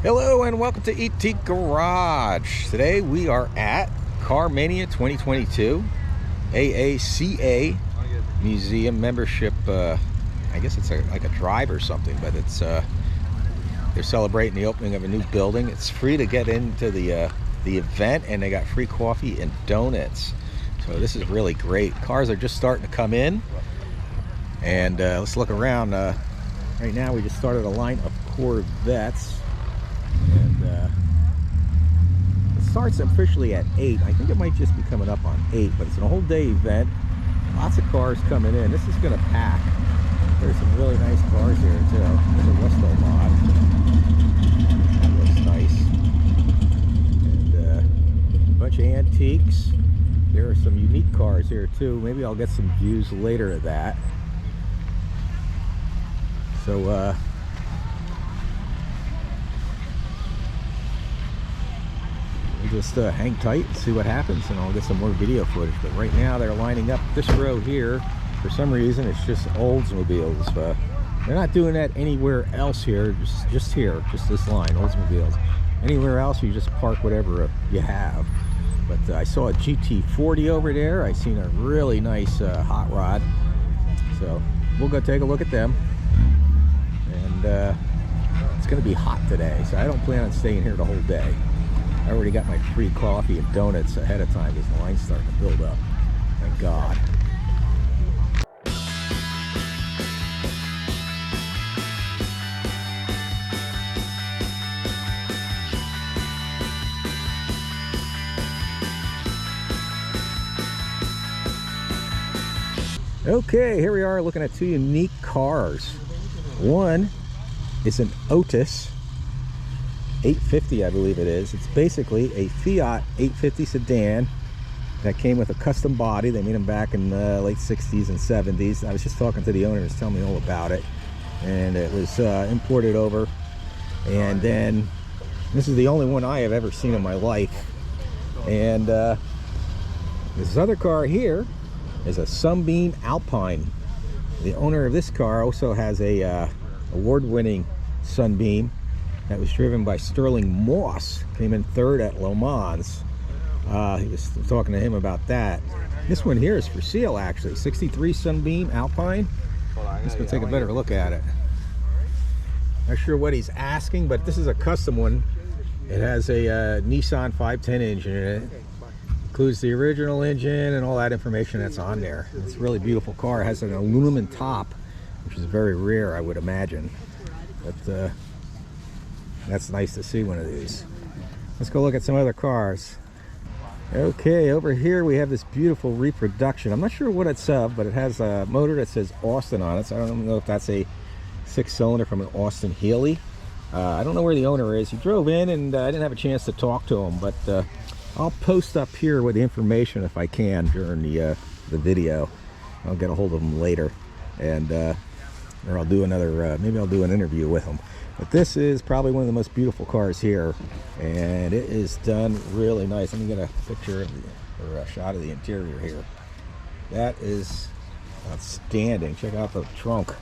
Hello and welcome to ET Garage. Today we are at CarMania 2022 AACA Museum membership. I guess it's like a drive or something, but it's they're celebrating the opening of a new building. It's free to get into the event, and they got free coffee and donuts. So this is really great. Cars are just starting to come in, and let's look around. Right now we just started a line of Corvettes. And it starts officially at 8. I think it might just be coming up on 8, but it's a whole day event. Lots of cars coming in. This is going to pack. There's some really nice cars here too. There's a Westo mod. That looks nice. And a bunch of antiques. There are some unique cars here too. Maybe I'll get some views later of that. So just hang tight and see what happens, and I'll get some more video footage. But right now they're lining up this row here. For some reason it's just Oldsmobiles. They're not doing that anywhere else here, just here, just this line, Oldsmobiles. Anywhere else you just park whatever you have. But I saw a GT40 over there. I seen a really nice hot rod, so we'll go take a look at them. And it's gonna be hot today, so I don't plan on staying here the whole day. I already got my free coffee and donuts ahead of time because the line's starting to build up. Thank God. Okay, here we are looking at two unique cars. One is an Otis 850, I believe it is. It's basically a Fiat 850 sedan that came with a custom body. They made them back in the late 60s and 70s. I was just talking to the owner, who's telling me all about it. And it was imported over. And then this is the only one I have ever seen in my life. And this other car here is a Sunbeam Alpine. The owner of this car also has a award-winning Sunbeam that was driven by Sterling Moss. Came in third at Le Mans. He was talking to him about that. This one here is for sale, actually. 63 Sunbeam Alpine. Let's go take a better look at it. Not sure what he's asking, but this is a custom one. It has a Nissan 510 engine in it. Includes the original engine and all that information that's on there. It's a really beautiful car. It has an aluminum top, which is very rare, I would imagine. But that's nice to see one of these. Let's go look at some other cars. Okay, over here we have this beautiful reproduction. I'm not sure what it's of, but it has a motor that says Austin on it. So I don't know if that's a 6-cylinder from an Austin Healey. I don't know where the owner is. He drove in, and I didn't have a chance to talk to him, but I'll post up here with the information if I can during the video. I'll get a hold of him later, and or I'll do another. Maybe I'll do an interview with him. But this is probably one of the most beautiful cars here, and it is done really nice. Let me get a picture of or a shot of the interior here. That is outstanding. Check out the trunk.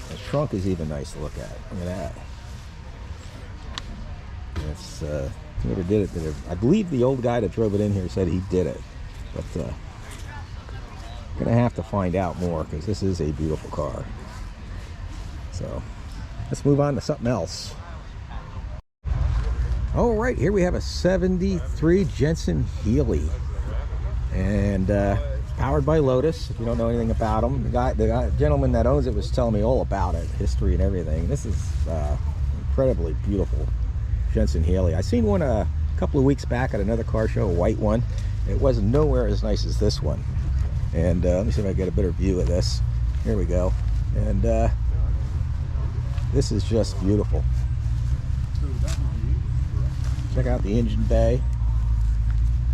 The trunk is even nice to look at. Look at that. It's whoever did it. I believe the old guy that drove it in here said he did it, but gonna have to find out more because this is a beautiful car. So let's move on to something else. All right, here we have a 73 Jensen Healey, and powered by Lotus. If you don't know anything about them, the gentleman that owns it was telling me all about it, history and everything. This is incredibly beautiful Jensen Healey. I seen one a couple of weeks back at another car show, a white one. It was nowhere as nice as this one. And let me see if I get a better view of this. Here we go. And this is just beautiful. Check out the engine bay,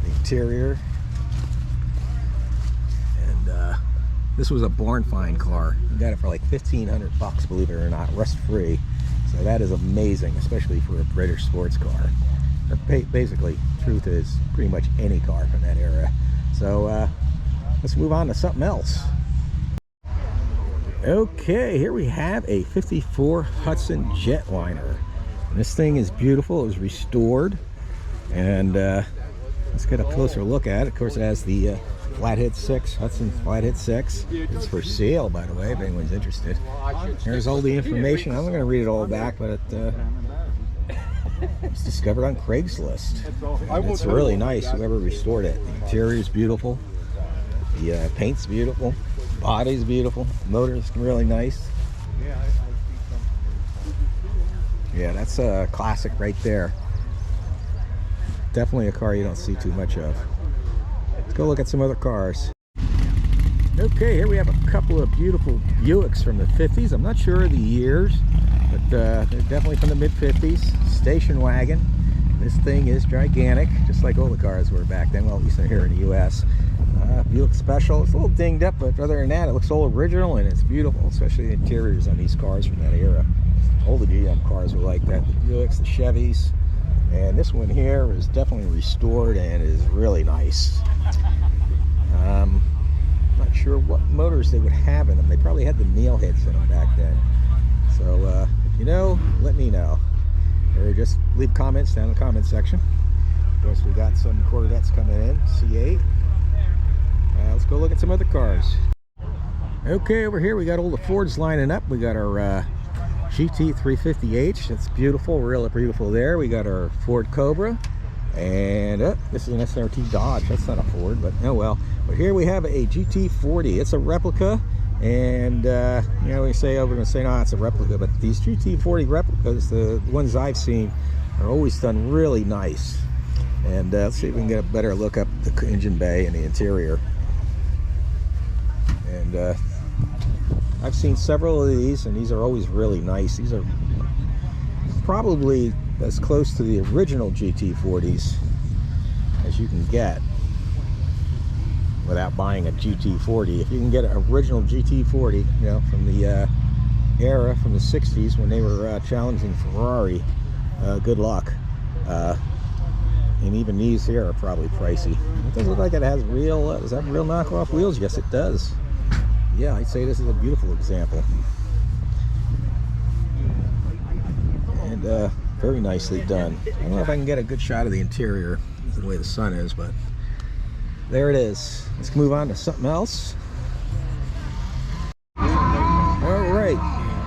the interior. And this was a barn find car. I got it for like 1,500 bucks, believe it or not, rust free. So that is amazing, especially for a British sports car. Basically, truth is pretty much any car from that era. So let's move on to something else. Okay, here we have a 54 Hudson jetliner. This thing is beautiful. It was restored, and let's get a closer look at it. Of course, it has the Flathead 6, Hudson Flathead 6. It's for sale, by the way, if anyone's interested. There's all the information. I'm not going to read it all back, but it's discovered on Craigslist. And it's really nice, whoever restored it. The interior is beautiful. The paint's beautiful. Body's beautiful. Motor's really nice. Yeah, that's a classic right there. Definitely a car you don't see too much of. Let's go look at some other cars. Okay, here we have a couple of beautiful Buicks from the 50s. I'm not sure of the years, but they're definitely from the mid-50s. Station wagon. This thing is gigantic, just like all the cars were back then, well, at least here in the U.S. Buick Special. It's a little dinged up, but other than that, it looks all original and it's beautiful, especially the interiors on these cars from that era. All the GM cars were like that. The Buicks, the Chevys. And this one here is definitely restored and is really nice. Not sure what motors they would have in them. They probably had the nail heads in them back then. So if you know, let me know. Or just leave comments down in the comment section. Of course, we got some Corvettes coming in, C8. Let's go look at some other cars. Okay, over here we got all the Fords lining up. We got our GT 350H. That's beautiful, really beautiful there. We got our Ford Cobra. And this is an SRT Dodge. That's not a Ford, but oh well. But here we have a GT40. It's a replica. And you know, we say, oh, we're going to say, no, it's a replica. But these GT40 replicas, the ones I've seen, are always done really nice. And let's see if we can get a better look up the engine bay and the interior. And I've seen several of these, and these are always really nice. These are probably as close to the original GT40s as you can get without buying a GT40. If you can get an original GT40, you know, from the era, from the 60s when they were challenging Ferrari, good luck. And even these here are probably pricey. It doesn't look like it has real, does that have real knockoff wheels? Yes, it does. Yeah, I'd say this is a beautiful example. And very nicely done. I don't know if I can get a good shot of the interior the way the sun is, but there it is. Let's move on to something else. All right,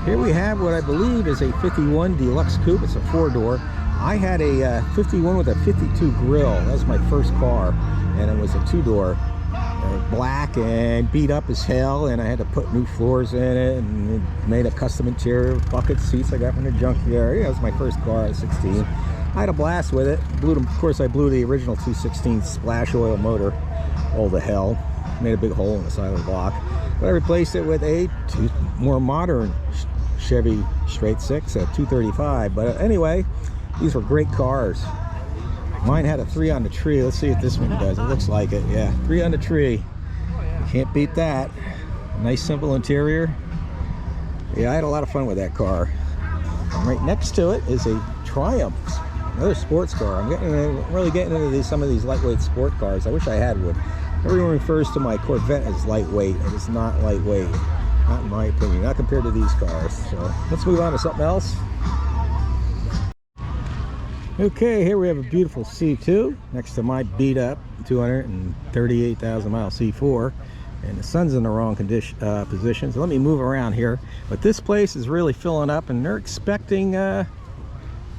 here we have what I believe is a 51 Deluxe Coupe. It's a 4-door. I had a 51 with a 52 grill. That was my first car, and it was a 2-door. Black and beat up as hell, and I had to put new floors in it and made a custom interior, bucket seats I got from the junkyard. Yeah, it was my first car at 16. I had a blast with it. Of course, I blew the original 216 splash oil motor all to hell. Made a big hole in the side of the block, but I replaced it with a more modern Chevy straight 6 at 235. But anyway, these were great cars. Mine had a 3 on the tree. Let's see if this one does. It looks like it. Yeah, 3 on the tree. Can't beat that. Nice simple interior. Yeah, I had a lot of fun with that car. And right next to it is a Triumph, another sports car. I'm really getting into some of these lightweight sport cars. I wish I had one. Everyone refers to my Corvette as lightweight, and it's not lightweight. Not in my opinion. Not compared to these cars. So let's move on to something else. Okay, here we have a beautiful C2 next to my beat up 238,000 mile C4, and the sun's in the wrong position, so let me move around here. But this place is really filling up, and they're expecting like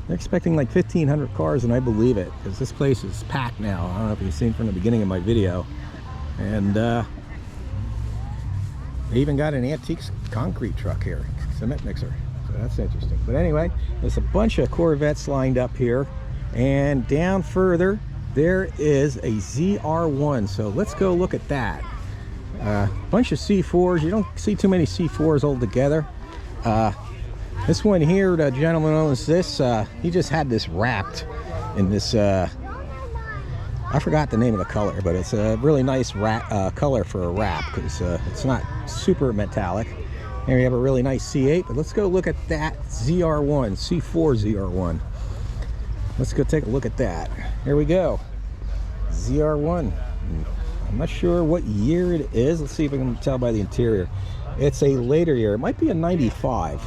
1,500 cars, and I believe it, because this place is packed now. I don't know if you've seen from the beginning of my video. And they even got an antique concrete truck here, cement mixer. So that's interesting. But anyway, there's a bunch of Corvettes lined up here, and down further there is a ZR1. So let's go look at that. Bunch of C4s. You don't see too many C4s all together. This one here, the gentleman owns this. He just had this wrapped in this I forgot the name of the color, but it's a really nice color for a wrap, because it's not super metallic. Here we have a really nice C8, but let's go look at that ZR1, C4 ZR1. Let's go take a look at that. Here we go. ZR1. I'm not sure what year it is. Let's see if we can tell by the interior. It's a later year. It might be a 95.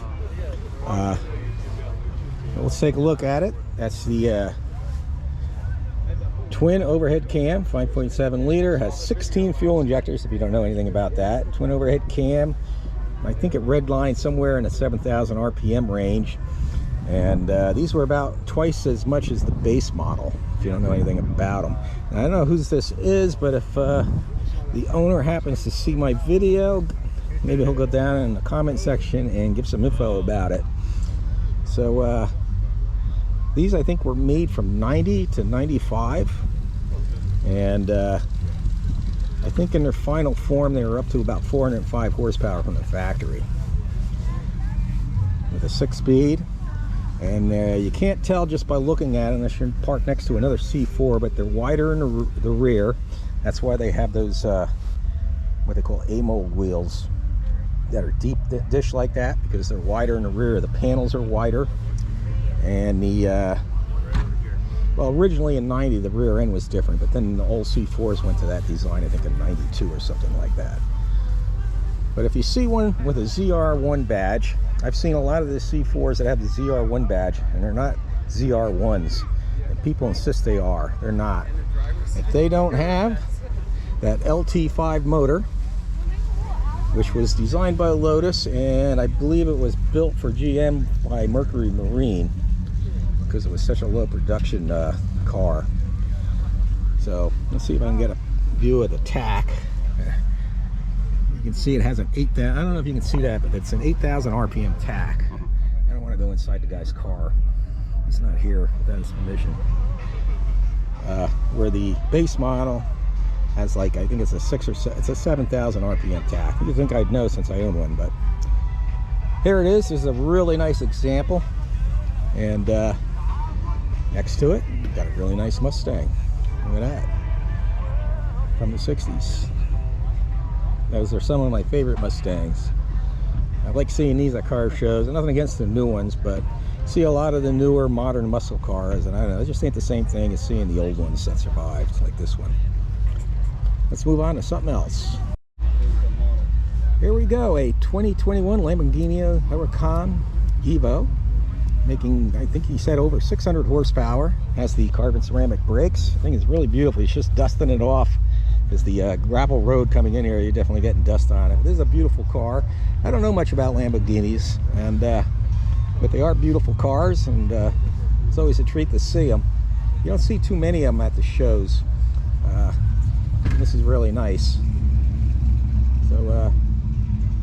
Let's take a look at it. That's the twin overhead cam, 5.7 liter, has 16 fuel injectors, if you don't know anything about that. Twin overhead cam, I think it redlined somewhere in the 7,000 RPM range. And these were about twice as much as the base model, if you don't know anything about them. And I don't know whose this is, but if the owner happens to see my video, maybe he'll go down in the comment section and give some info about it. So these I think were made from 90 to 95, and I think in their final form they were up to about 405 horsepower from the factory with a 6-speed. And you can't tell just by looking at it unless you're parked next to another C4, but they're wider in the rear. That's why they have those what they call A-mold wheels that are deep dish like that, because they're wider in the rear. The panels are wider, and the well, originally in 90 the rear end was different, but then the old C4s went to that design, I think in 92 or something like that. But if you see one with a ZR1 badge, I've seen a lot of the C4s that have the ZR1 badge, and they're not ZR1s, and people insist they are. They're not. If they don't have that LT5 motor, which was designed by Lotus, and I believe it was built for GM by Mercury Marine, because it was such a low production car. So let's see if I can get a view of the tack. You can see it has an 8,000, I don't know if you can see that, but it's an 8,000 RPM tack. I don't want to go inside the guy's car. He's not here without his permission. Where the base model has, like, I think it's a 7,000 RPM tack. You'd think I'd know since I own one, but here it is. This is a really nice example. And next to it, you've got a really nice Mustang. Look at that. From the 60s. Those are some of my favorite Mustangs. I like seeing these at car shows. Nothing against the new ones, but see a lot of the newer modern muscle cars, and I don't know, it just ain't the same thing as seeing the old ones that survived, like this one. Let's move on to something else. Here we go, a 2021 Lamborghini Huracan Evo, making, I think he said, over 600 horsepower. Has the carbon ceramic brakes. I think it's really beautiful. He's just dusting it off. Because the gravel road coming in here, you're definitely getting dust on it. This is a beautiful car. I don't know much about Lamborghinis, and but they are beautiful cars, and it's always a treat to see them. You don't see too many of them at the shows. This is really nice. So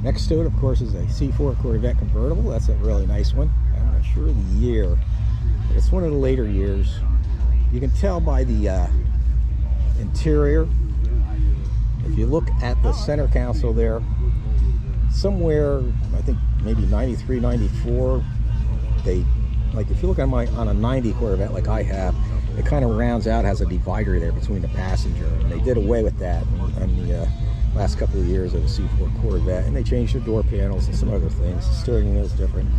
next to it, of course, is a C4 Corvette convertible. That's a really nice one. I'm not sure the year, but it's one of the later years. You can tell by the interior. If you look at the center console there, somewhere, I think maybe 93, 94, they, like, if you look on a 90 Corvette like I have, it kind of rounds out, has a divider there between the passenger, and they did away with that in the last couple of years of the C4 Corvette, and they changed the door panels and some other things. The steering wheel is different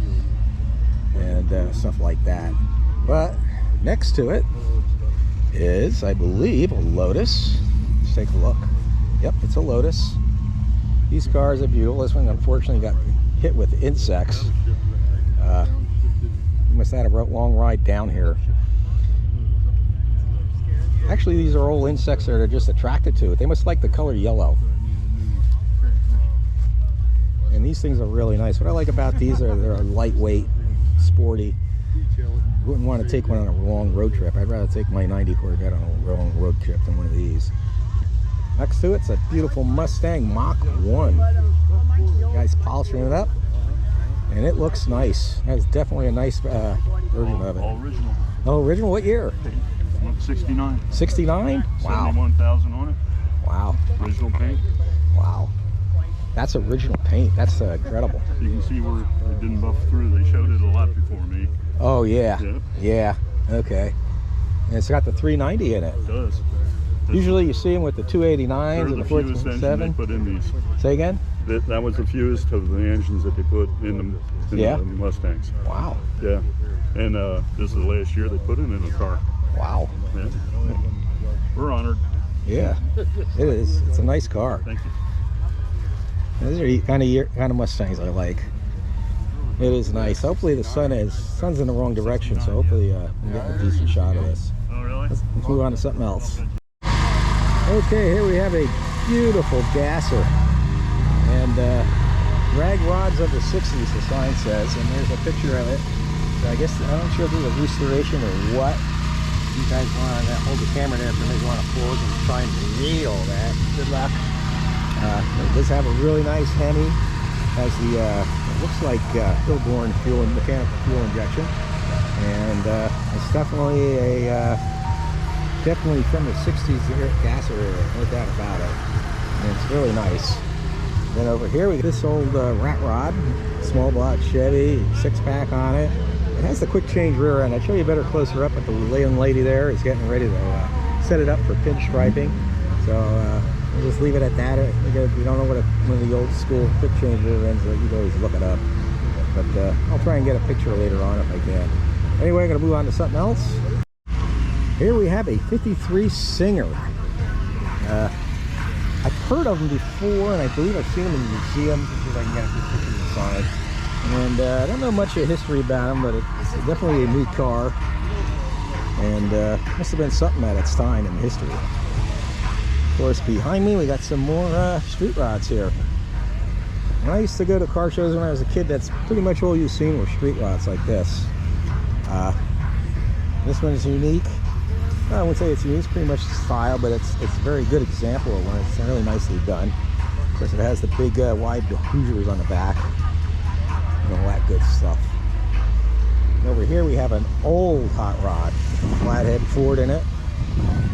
and stuff like that. But next to it is, I believe, a Lotus. Let's take a look. Yep, it's a Lotus. These cars are beautiful. This one unfortunately got hit with insects. You must have had a long ride down here. Actually, these are old insects that are just attracted to it. They must like the color yellow. And these things are really nice. What I like about these are they're lightweight, sporty. Wouldn't want to take one on a long road trip. I'd rather take my 90 Corvette on a long road trip than one of these. Next to it's a beautiful Mustang Mach 1. The guy's polishing it up, and it looks nice. That's definitely a nice version of it. All original. Oh, original? What year? 69. 69? Wow. 71,000 on it. Wow. Original paint. Wow. That's original paint. That's incredible. You can see where it didn't buff through. They showed it a lot before me. Oh, yeah. Yep. Yeah. Okay. And it's got the 390 in it. It does. Usually you see them with the 289s and the 427. They put in these. Say again? That was the fewest of the engines that they put in the Mustangs. Wow. Yeah. And this is the last year they put it in a car. Wow. Yeah. We're honored. Yeah. It is. It's a nice car. Thank you. These are kind of Mustangs I like. It is nice. Hopefully the sun's in the wrong direction, so hopefully I'm getting a decent shot of this. Oh, really? Let's move on to something else. Okay, here we have a beautiful gasser. And drag rods of the 60s, the sign says, and there's a picture of it. So I guess, I'm not sure if it's a restoration or what. You guys want to hold the camera there for me, you want to pause and try and read all that. Good luck. It does have a really nice Hemi. Has the, it looks like Hillborn fuel and mechanical fuel injection. And it's definitely a, definitely from the 60s gasser era, no doubt about it. And it's really nice. Then over here we get this old rat rod, small block Chevy, 6-pack on it. It has the quick change rear end. I'll show you better closer up, but the young lady there is getting ready to set it up for pinstriping. So we'll just leave it at that. If you don't know what one of the old school quick change rear ends, you can always look it up. But I'll try and get a picture later on if I can. Anyway, I'm going to move on to something else. Here we have a 53 Singer. I've heard of them before, and I believe I've seen them in museums. Let's see if I can get a good picture inside. And I don't know much of history about them, but it's definitely a neat car. And must have been something at its time in history. Of course, behind me we got some more street rods here. When I used to go to car shows when I was a kid, that's pretty much all you've seen were street rods like this. This one is unique. I wouldn't say it's unique, it's pretty much style, but it's a very good example of one. It's really nicely done. Of course, it has the big wide Hoosiers on the back and all that good stuff. And over here we have an old hot rod, flathead Ford in it.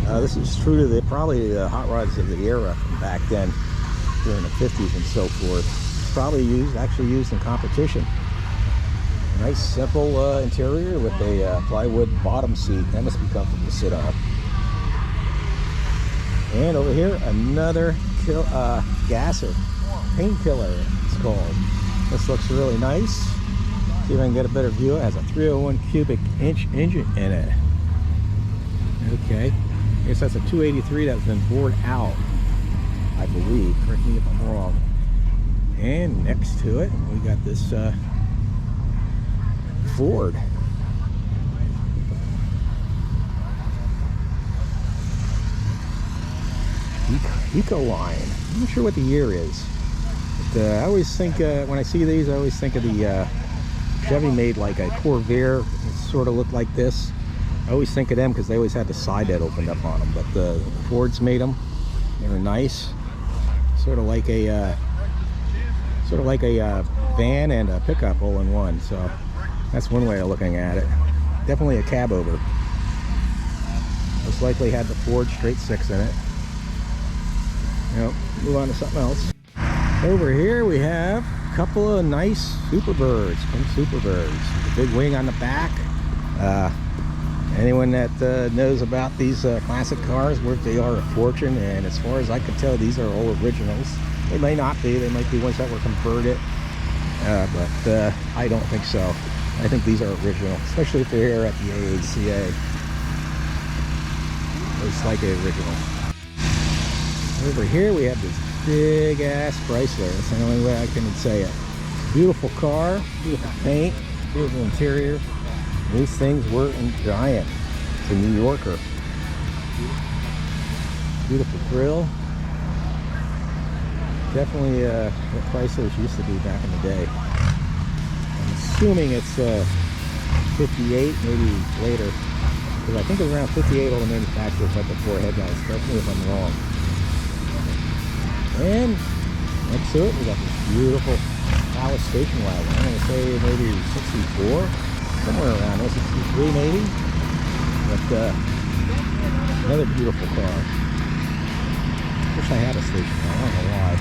This is true to probably the hot rods of the era from back then, during the 50s and so forth. Probably actually used in competition. Nice simple interior with a plywood bottom seat. That must be comfortable to sit on. And over here, another gasser, painkiller it's called. This looks really nice. See if I can get a better view. It has a 301 cubic inch engine in it. Okay, I guess that's a 283 that's been bored out, I believe. Correct me if I'm wrong. And next to it, we got this Ford. Ecoline. I'm not sure what the year is. But, I always think, when I see these, I always think of the Chevy made like a Corvair. It sort of looked like this. I always think of them because they always had the side that opened up on them. But the Fords made them. They were nice. Sort of like a van and a pickup all in one. So that's one way of looking at it. Definitely a cab over. Most likely had the Ford straight 6 in it. Yep, move on to something else. Over here we have a couple of nice Superbirds, pink Superbirds. The big wing on the back. Anyone that knows about these classic cars, they are a fortune, and as far as I can tell, these are all originals. They may not be, they might be ones that were converted, but I don't think so. I think these are original, especially if they're here at the AACA. Looks like an original. Over here we have this big ass Chrysler. That's the only way I can say it. Beautiful car, beautiful paint, beautiful interior. These things were giant. It's a New Yorker. Beautiful grill. Definitely what Chryslers used to be back in the day. I'm assuming it's 58, maybe later. Because I think it was around 58 all the manufacturers had the 4 headlights. Correct me if I'm wrong. And next to it, we got this beautiful Palace station wagon. I'm going to say maybe 64, somewhere around there, 63 maybe. But another beautiful car. Wish I had a station wagon. I don't know why.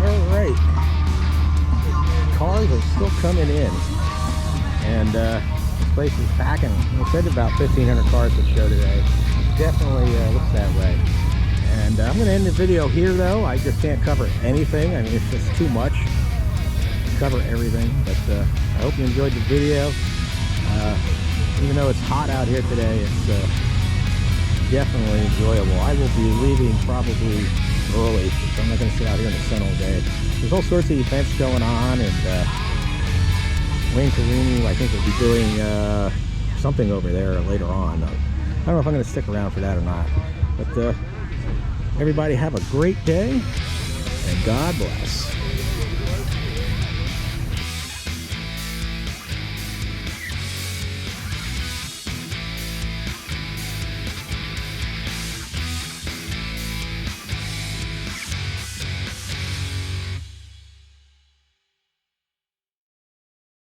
Alright, cars are still coming in, and this place is packing. We said about 1,500 cars to show today. Definitely looks that way. And I'm going to end the video here though. I just can't cover anything. I mean, it's just too much to cover everything. But I hope you enjoyed the video. Even though it's hot out here today, it's definitely enjoyable. I will be leaving probably early, so I'm not going to sit out here in the sun all day. There's all sorts of events going on, and Wayne Carini, I think, will be doing something over there later on. I don't know if I'm going to stick around for that or not. But everybody have a great day, and God bless.